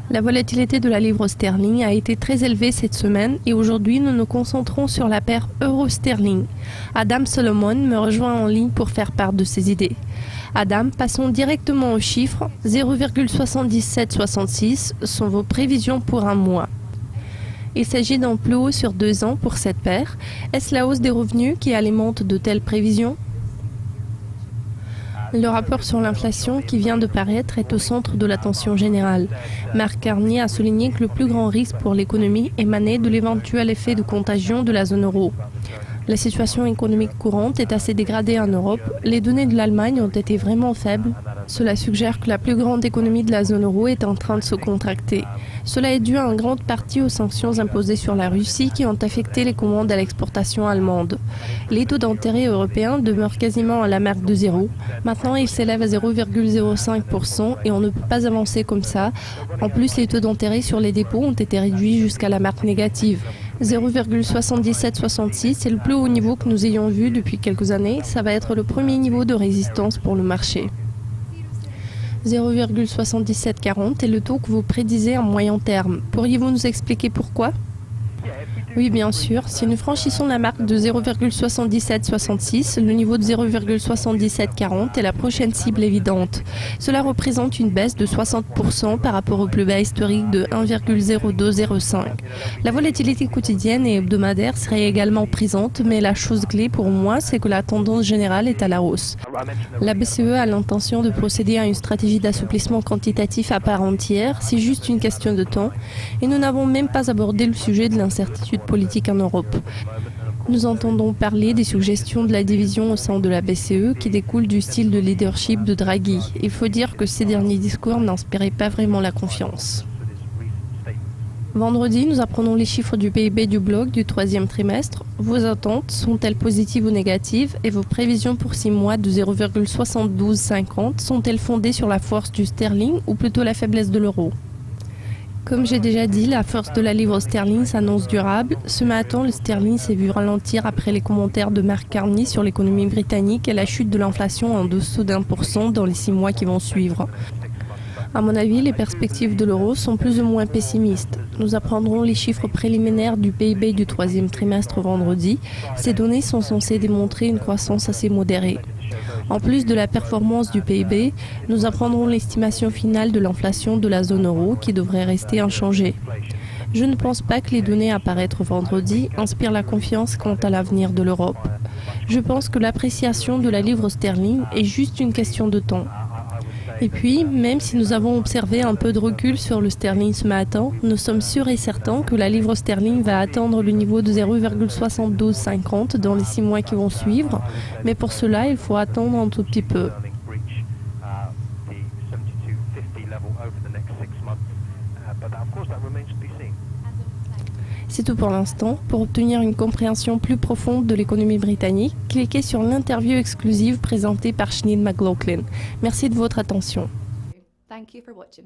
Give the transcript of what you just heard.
La volatilité de la livre sterling a été très élevée cette semaine et aujourd'hui nous nous concentrons sur la paire euro-sterling. Adam Solomon me rejoint en ligne pour faire part de ses idées. Adam, passons directement aux chiffres. 0,7766 sont vos prévisions pour un mois. Il s'agit d'un plus haut sur 2 ans pour cette paire. Est-ce la hausse des revenus qui alimente de telles prévisions ? Le rapport sur l'inflation qui vient de paraître est au centre de l'attention générale. Mark Carney a souligné que le plus grand risque pour l'économie émanait de l'éventuel effet de contagion de la zone euro. La situation économique courante est assez dégradée en Europe. Les données de l'Allemagne ont été vraiment faibles. Cela suggère que la plus grande économie de la zone euro est en train de se contracter. Cela est dû en grande partie aux sanctions imposées sur la Russie qui ont affecté les commandes à l'exportation allemande. Les taux d'intérêt européens demeurent quasiment à la marque de zéro. Maintenant, ils s'élèvent à 0,05% et on ne peut pas avancer comme ça. En plus, les taux d'intérêt sur les dépôts ont été réduits jusqu'à la marque négative. 0,7766 est le plus haut niveau que nous ayons vu depuis quelques années. Ça va être le premier niveau de résistance pour le marché. 0,7740 est le taux que vous prédisez à moyen terme. Pourriez-vous nous expliquer pourquoi ? Oui, bien sûr. Si nous franchissons la marque de 0,7766, le niveau de 0,7740 est la prochaine cible évidente. Cela représente une baisse de 60% par rapport au plus bas historique de 1,0205. La volatilité quotidienne et hebdomadaire serait également présente, mais la chose clé pour moi, c'est que la tendance générale est à la hausse. La BCE a l'intention de procéder à une stratégie d'assouplissement quantitatif à part entière, c'est juste une question de temps, et nous n'avons même pas abordé le sujet de l'incertitude politique en Europe. Nous entendons parler des suggestions de la division au sein de la BCE qui découlent du style de leadership de Draghi. Il faut dire que ces derniers discours n'inspiraient pas vraiment la confiance. Vendredi, nous apprenons les chiffres du PIB du bloc du troisième trimestre. Vos attentes sont-elles positives ou négatives et vos prévisions pour 6 mois de 0,7250 sont-elles fondées sur la force du sterling ou plutôt la faiblesse de l'euro ? Comme j'ai déjà dit, la force de la livre sterling s'annonce durable. Ce matin, le sterling s'est vu ralentir après les commentaires de Mark Carney sur l'économie britannique et la chute de l'inflation en dessous d'1% dans les 6 mois qui vont suivre. À mon avis, les perspectives de l'euro sont plus ou moins pessimistes. Nous apprendrons les chiffres préliminaires du PIB du troisième trimestre vendredi. Ces données sont censées démontrer une croissance assez modérée. En plus de la performance du PIB, nous apprendrons l'estimation finale de l'inflation de la zone euro qui devrait rester inchangée. Je ne pense pas que les données à apparaître vendredi inspirent la confiance quant à l'avenir de l'Europe. Je pense que l'appréciation de la livre sterling est juste une question de temps. Et puis, même si nous avons observé un peu de recul sur le sterling ce matin, nous sommes sûrs et certains que la livre sterling va atteindre le niveau de 0,7250 dans les 6 mois qui vont suivre, mais pour cela, il faut attendre un tout petit peu. C'est tout pour l'instant. Pour obtenir une compréhension plus profonde de l'économie britannique, cliquez sur l'interview exclusive présentée par Sinead McLaughlin. Merci de votre attention. Thank you for watching.